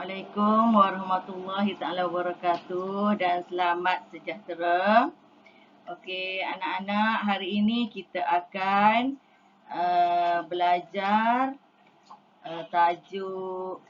Assalamualaikum warahmatullahi taala wabarakatuh dan selamat sejahtera. Okey, anak-anak, hari ini kita akan belajar tajuk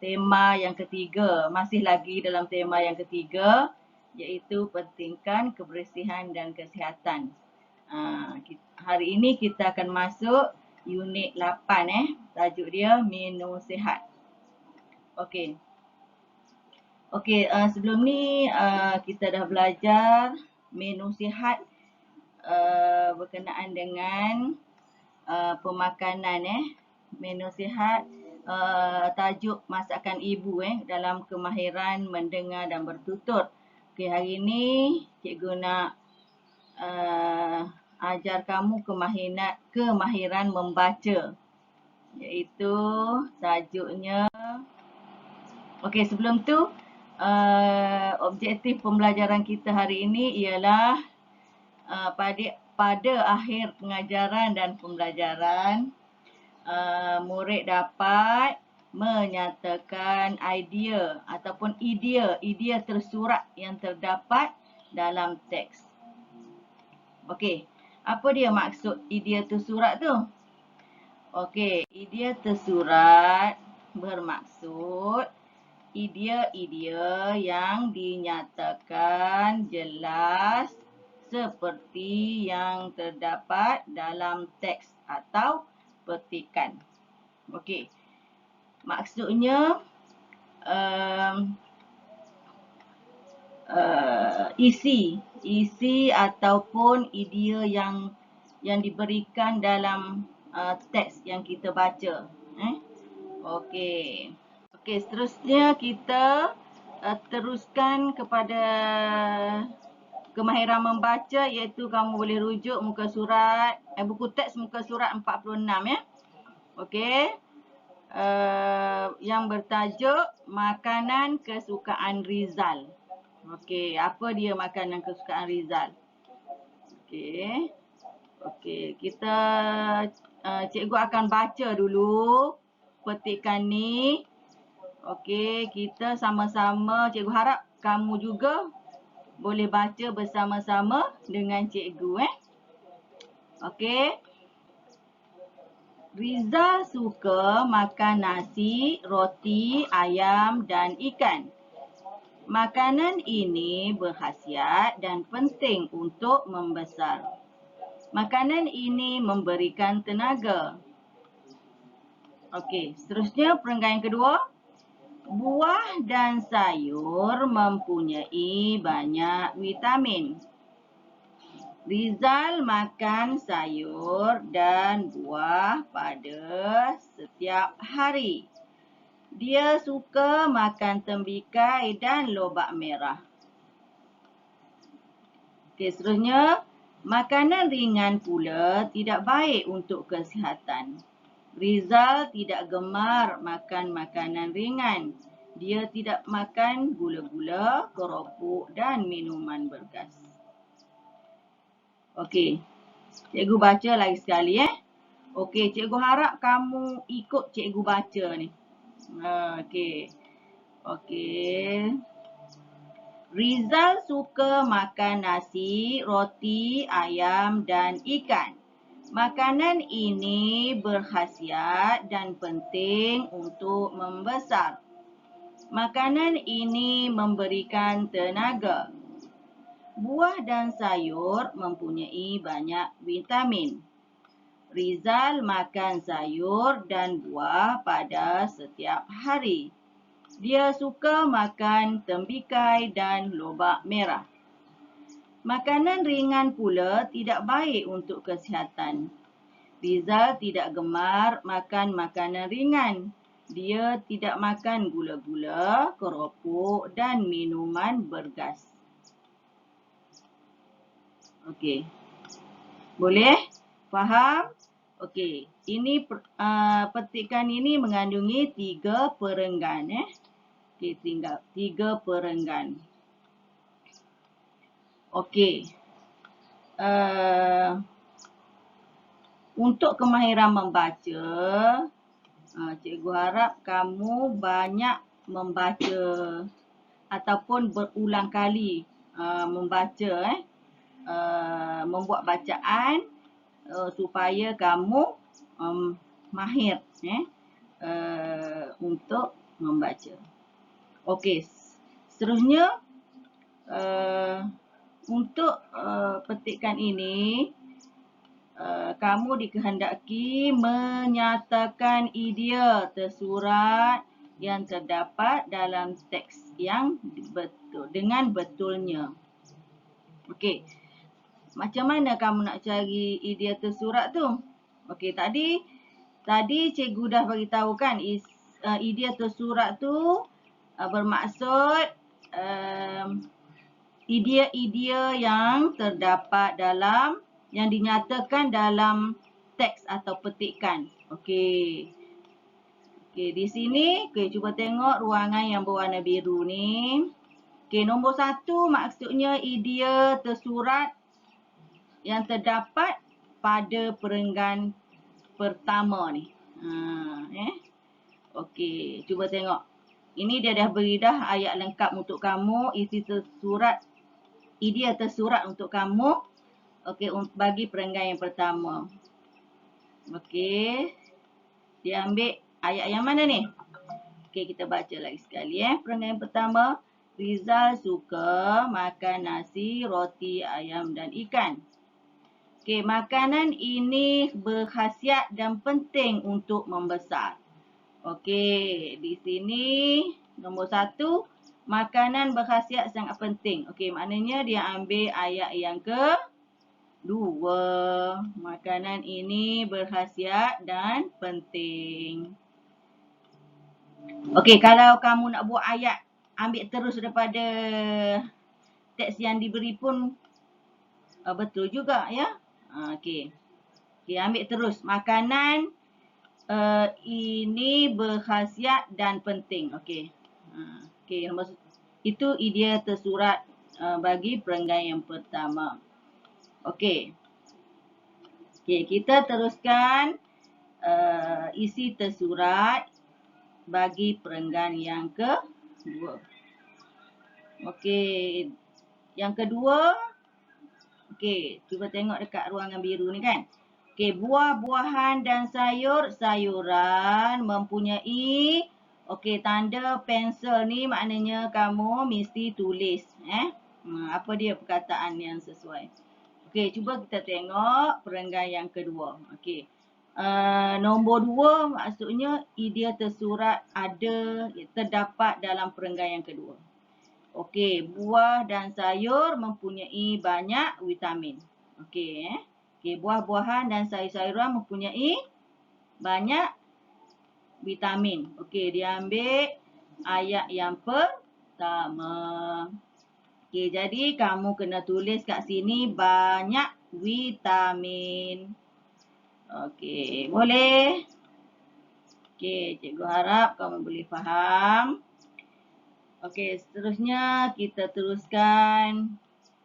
tema yang ketiga. Masih lagi dalam tema yang ketiga, iaitu pentingkan kebersihan dan kesihatan. Hari ini kita akan masuk unit 8 tajuk dia minum sihat. Okey. Sebelum ni kita dah belajar menu sihat berkenaan dengan pemakanan Menu sihat tajuk masakan ibu dalam kemahiran mendengar dan bertutur. Okey, hari ni cikgu nak ajar kamu kemahiran membaca, iaitu tajuknya. Okey, sebelum tu objektif pembelajaran kita hari ini ialah pada akhir pengajaran dan pembelajaran murid dapat menyatakan idea ataupun idea tersurat yang terdapat dalam teks. Okey, apa dia maksud idea tersurat tu? Okey, idea tersurat bermaksud idea-idea yang dinyatakan jelas seperti yang terdapat dalam teks atau petikan. Okey, maksudnya isi ataupun idea yang diberikan dalam teks yang kita baca. Okey, seterusnya kita teruskan kepada kemahiran membaca, iaitu kamu boleh rujuk muka surat buku teks muka surat 46 Okey. Yang bertajuk makanan kesukaan Rizal. Okey, apa dia makanan kesukaan Rizal? Okey, kita cikgu akan baca dulu petikan ni. Okey, kita sama-sama, cikgu harap kamu juga boleh baca bersama-sama dengan cikgu Okey. Rizal suka makan nasi, roti, ayam dan ikan. Makanan ini berkhasiat dan penting untuk membesar. Makanan ini memberikan tenaga. Okey, seterusnya perenggan yang kedua. Buah dan sayur mempunyai banyak vitamin. Rizal makan sayur dan buah pada setiap hari. Dia suka makan tembikai dan lobak merah. Okey, seterusnya, makanan ringan pula tidak baik untuk kesihatan. Rizal tidak gemar makan makanan ringan. Dia tidak makan gula-gula, keropok dan minuman bergas. Okey, cikgu baca lagi sekali Okey, cikgu harap kamu ikut cikgu baca ni. Okey. Rizal suka makan nasi, roti, ayam dan ikan. Makanan ini berkhasiat dan penting untuk membesar. Makanan ini memberikan tenaga. Buah dan sayur mempunyai banyak vitamin. Rizal makan sayur dan buah pada setiap hari. Dia suka makan tembikai dan lobak merah. Makanan ringan pula tidak baik untuk kesihatan. Rizal tidak gemar makan makanan ringan. Dia tidak makan gula-gula, keropok dan minuman bergas. Okey. Boleh? Faham? Okey. Ini petikan ini mengandungi 3 perenggan Okey, tinggal 3 perenggan. Okey. Untuk kemahiran membaca, Cikgu harap kamu banyak membaca ataupun berulang kali membaca, membuat bacaan supaya kamu mahir untuk membaca. Okey, seterusnya untuk petikan ini kamu dikehendaki menyatakan idea tersurat yang terdapat dalam teks yang betul dengan betulnya. Okey. Macam mana kamu nak cari idea tersurat tu? Okey, tadi cikgu dah beritahu kan idea tersurat tu bermaksud idea-idea yang terdapat dalam yang dinyatakan dalam teks atau petikan. Okey. Okey, di sini cuba tengok ruangan yang berwarna biru ni. Okey, nombor 1 maksudnya idea tersurat yang terdapat pada perenggan pertama ni. Okey, cuba tengok. Ini dia dah beri dah ayat lengkap untuk kamu, idea tersurat untuk kamu. Okey, bagi perenggan yang pertama. Okey. Dia ambil ayat yang mana ni? Okey, kita baca lagi sekali Perenggan yang pertama, Rizal suka makan nasi, roti, ayam dan ikan. Okey, makanan ini berkhasiat dan penting untuk membesar. Okey, di sini nombor 1, makanan berkhasiat sangat penting. Okey, maknanya dia ambil ayat yang kedua. Makanan ini berkhasiat dan penting. Okey, kalau kamu nak buat ayat, ambil terus daripada teks yang diberi pun betul juga ya. Okey. Okey, ambil terus. Makanan ini berkhasiat dan penting. Okey. Okey, itu idea tersurat bagi perenggan yang pertama. Okey. Okey, kita teruskan isi tersurat bagi perenggan yang kedua. Okey. Yang kedua, okey, cuba tengok dekat ruangan biru ni kan. Okey, buah-buahan dan sayur-sayuran mempunyai, okey, tanda pensel ni maknanya kamu mesti tulis. Apa dia perkataan yang sesuai. Okey, cuba kita tengok perenggan yang kedua. Okey. Nombor 2 maksudnya idea tersurat terdapat dalam perenggan yang kedua. Okey, buah dan sayur mempunyai banyak vitamin. Okey, Okey, buah-buahan dan sayur-sayuran mempunyai banyak vitamin. Okey, dia ambil ayat yang pertama. Okey, jadi kamu kena tulis kat sini banyak vitamin. Okey, boleh? Okey, cikgu harap kamu boleh faham. Okey, seterusnya kita teruskan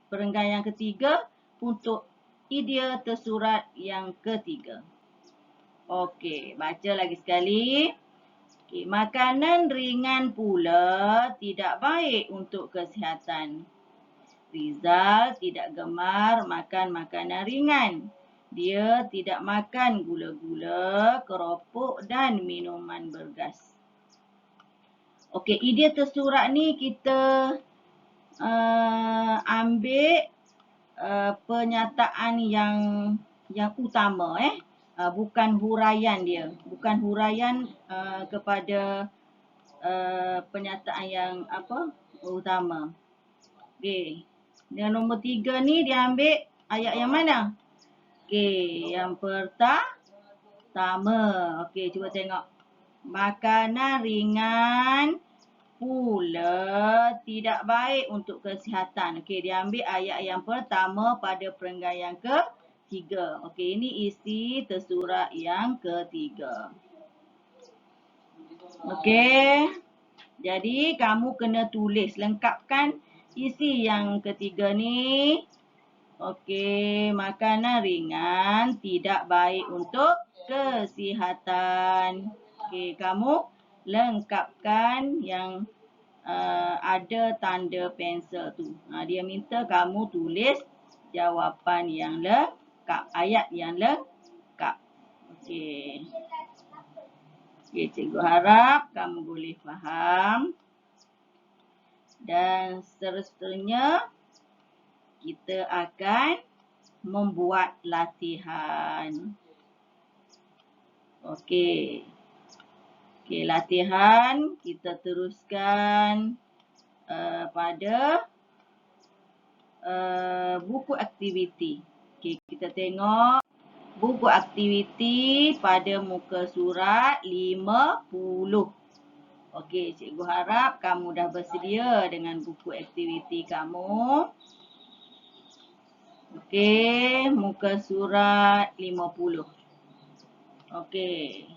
perenggan yang ketiga untuk idea tersurat yang ketiga. Okey, baca lagi sekali. Okey, makanan ringan pula tidak baik untuk kesihatan. Rizal tidak gemar makan makanan ringan. Dia tidak makan gula-gula, keropok dan minuman bergas. Okey, idea tersurat ni kita ambil pernyataan yang utama bukan huraian dia. Bukan huraian kepada pernyataan yang utama. Okey. Yang nombor 3 ni dia ambil ayat yang mana? Okey, yang pertama. Okey, cuba tengok. Makanan ringan pula tidak baik untuk kesihatan. Okey, dia ambil ayat yang pertama pada perenggan yang ketiga. Okey, ini isi tersurat yang ketiga. Okey. Jadi, kamu kena tulis, lengkapkan isi yang ketiga ni. Okey, makanan ringan tidak baik untuk kesihatan. Okey, kamu lengkapkan yang ada tanda pensel tu. Dia minta kamu tulis jawapan yang lengkap, ayat yang lengkap. Okey. Okey, cikgu harap kamu boleh faham. Dan seterusnya kita akan membuat latihan. Okey. Okey, latihan kita teruskan pada buku aktiviti. Okey, kita tengok buku aktiviti pada muka surat 50. Okey, cikgu harap kamu dah bersedia dengan buku aktiviti kamu. Okey, muka surat 50. Okey.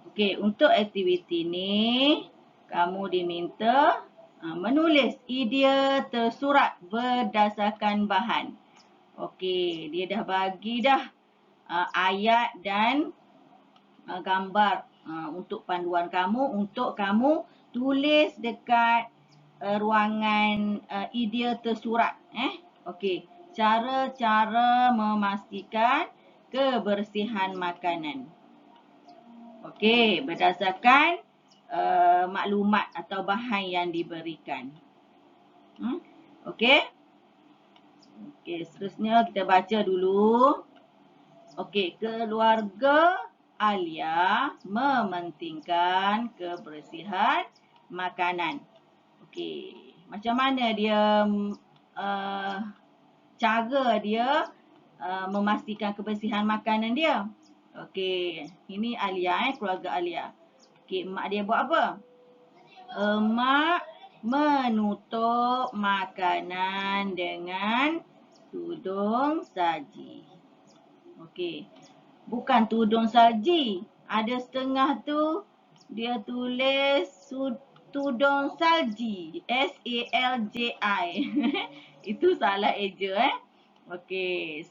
Okey, untuk aktiviti ni kamu diminta menulis idea tersurat berdasarkan bahan. Okey, dia dah bagi dah ayat dan gambar untuk panduan kamu untuk kamu tulis dekat ruangan idea tersurat. Okey, cara-cara memastikan kebersihan makanan. Okey, berdasarkan maklumat atau bahan yang diberikan. Okey. Okey, seterusnya kita baca dulu. Okey, keluarga Alia mementingkan kebersihan makanan. Okey, macam mana dia cara dia memastikan kebersihan makanan dia? Okey, ini Alia, keluarga Alia. Okey, mak dia buat apa? Mak menutup makanan dengan tudung saji. Okey, bukan tudung salji. Ada setengah tu dia tulis tudung salji. S-A-L-J-I. Itu salah eja. Okey,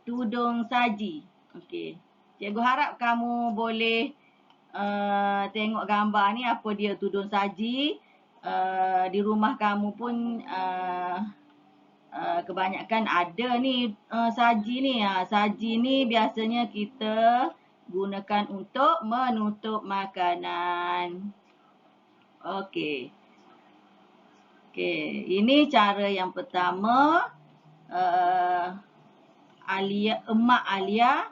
tudung saji. Okey. Cikgu harap kamu boleh tengok gambar ni apa dia tudung saji. Di rumah kamu pun kebanyakan ada ni saji ni. Saji ni biasanya kita gunakan untuk menutup makanan. Okey. Okey, ini cara yang pertama. Emak Alia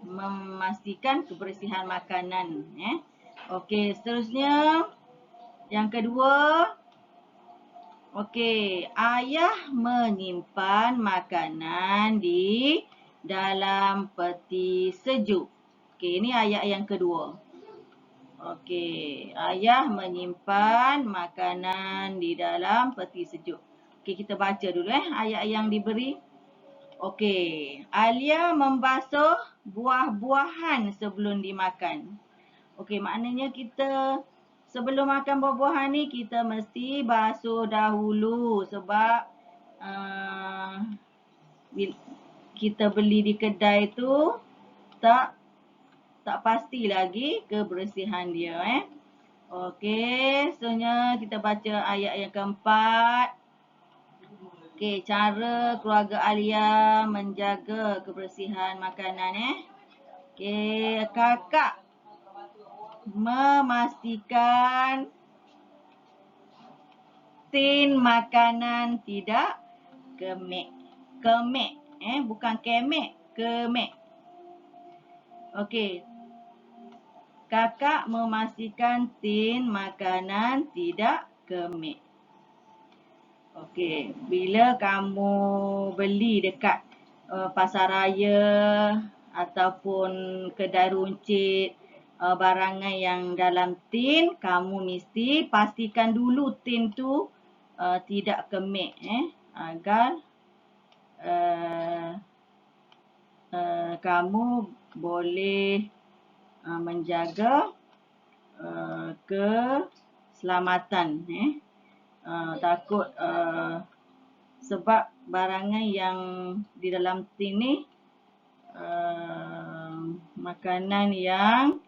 memastikan kebersihan makanan. Okey, seterusnya yang kedua. Okey, ayah menyimpan makanan di dalam peti sejuk. Okey, ini ayat yang kedua. Okey, ayah menyimpan makanan di dalam peti sejuk. Okey, kita baca dulu ayat yang diberi. Okey, Alia membasuh buah-buahan sebelum dimakan. Okey, maknanya kita sebelum makan buah-buahan ni kita mesti basuh dahulu sebab kita beli di kedai tu tak pasti lagi kebersihan dia. Okey, seterusnya kita baca ayat yang keempat. Okey, cara keluarga Alia menjaga kebersihan makanan. Okey, kakak memastikan tin makanan tidak kemek. Kemek, bukan kemek, kemek. Okey. Kakak memastikan tin makanan tidak kemek. Okey, bila kamu beli dekat pasar raya ataupun kedai runcit barangan yang dalam tin, kamu mesti pastikan dulu tin tu tidak kemek agar kamu boleh menjaga keselamatan. Takut sebab barangan yang di dalam tin ni makanan yang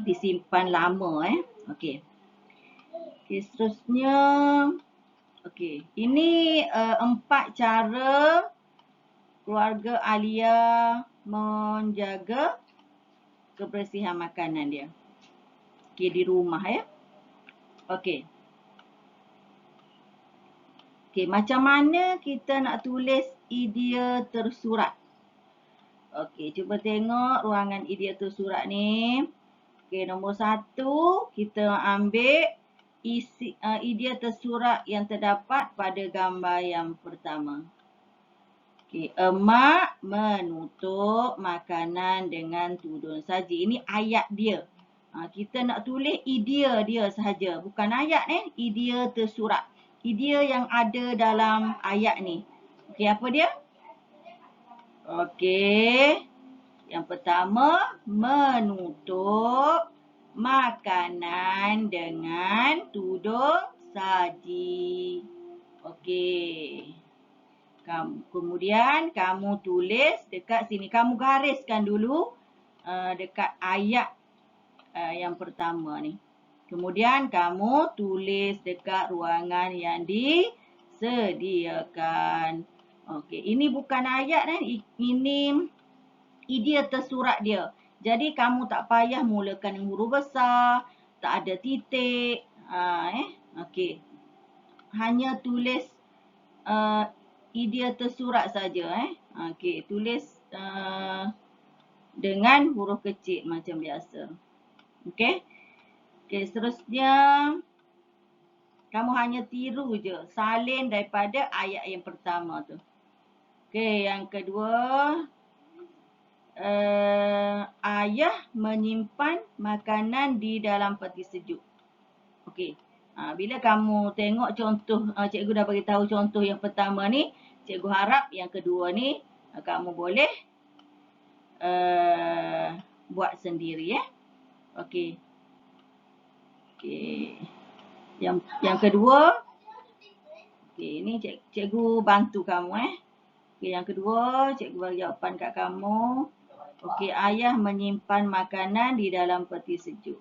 disimpan lama. Okey. Okey, seterusnya. Okey, ini 4 cara keluarga Alia menjaga kebersihan makanan dia. Okey, di rumah ya. Okey. Okey, macam mana kita nak tulis idea tersurat? Okey, cuba tengok ruangan idea tersurat ni. Okey, nombor 1, kita ambil isi idea tersurat yang terdapat pada gambar yang pertama. Okey, emak menutup makanan dengan tudung saji. Ini ayat dia. Kita nak tulis idea dia sahaja. Bukan ayat idea tersurat. Idea yang ada dalam ayat ni. Okey, apa dia? Okey. Yang pertama, menutup makanan dengan tudung saji. Okey. Kemudian kamu tulis dekat sini. Kamu gariskan dulu dekat ayat yang pertama ni. Kemudian kamu tulis dekat ruangan yang disediakan. Okey, ini bukan ayat ini idea tersurat dia. Jadi kamu tak payah mulakan huruf besar, tak ada titik. Okey. Hanya tulis idea tersurat saja. Okey, tulis dengan huruf kecil macam biasa. Okey. Okey, seterusnya kamu hanya tiru je, salin daripada ayat yang pertama tu. Okey, yang kedua, ayah menyimpan makanan di dalam peti sejuk. Okey. Bila kamu tengok contoh, cikgu dah bagi tahu contoh yang pertama ni, cikgu harap yang kedua ni kamu boleh buat sendiri Okey. Okey. Yang kedua, okey, ni cikgu bantu kamu Okey, yang kedua cikgu bagi jawapan kat kamu. Okey, ayah menyimpan makanan di dalam peti sejuk.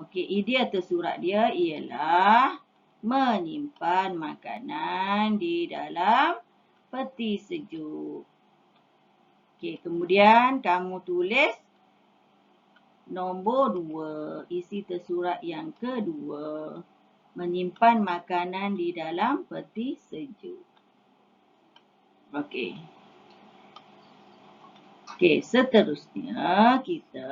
Okey, idea tersurat dia ialah menyimpan makanan di dalam peti sejuk. Okey, kemudian kamu tulis nombor 2, isi tersurat yang kedua. Menyimpan makanan di dalam peti sejuk. Okey. Okey, seterusnya kita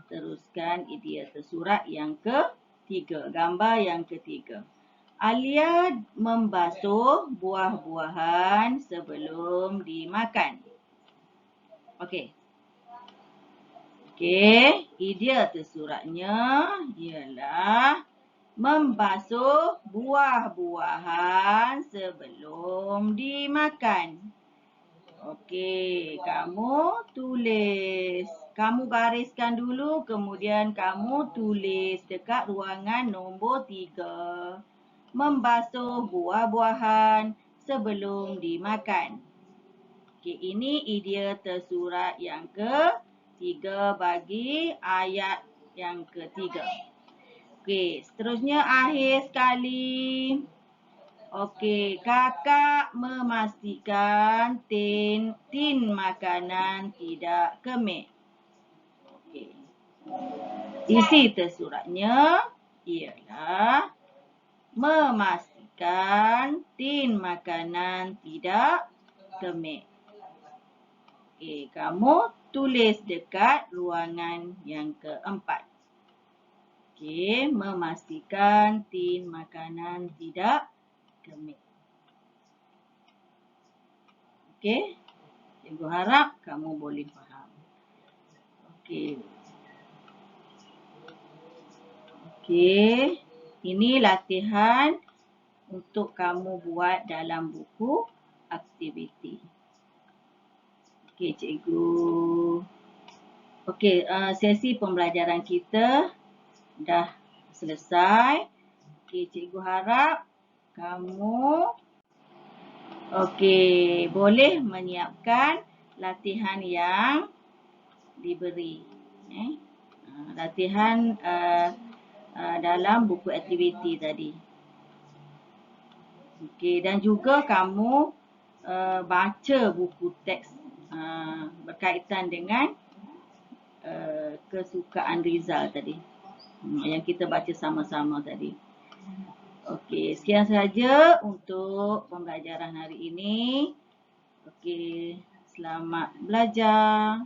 teruskan idea tersurat yang ketiga. Gambar yang ketiga. Alia membasuh buah-buahan sebelum dimakan. Okey. Okey, idea tersuratnya ialah membasuh buah-buahan sebelum dimakan. Okey, kamu tulis. Kamu gariskan dulu, kemudian kamu tulis dekat ruangan nombor 3. Membasuh buah-buahan sebelum dimakan. Okey, ini idea tersurat yang ketiga bagi ayat yang ketiga. Okey, seterusnya akhir sekali. Okey, kakak memastikan tin makanan tidak kemik. Okey. Isi tersuratnya ialah memastikan tin makanan tidak kemik. Okey, kamu tulis dekat ruangan yang keempat. Okey, memastikan tin makanan tidak kemik. Okey, cikgu harap kamu boleh faham. Okey. Okey, ini latihan untuk kamu buat dalam buku aktiviti. Okey, cikgu. Okey, sesi pembelajaran kita dah selesai. Okey, cikgu harap kamu Okey, boleh menyiapkan latihan yang diberi. Latihan dalam buku aktiviti tadi. Okey, dan juga kamu baca buku teks berkaitan dengan kesukaan Rizal tadi. Yang kita baca sama-sama tadi. Okey, sekian sahaja untuk pembelajaran hari ini. Okey, selamat belajar.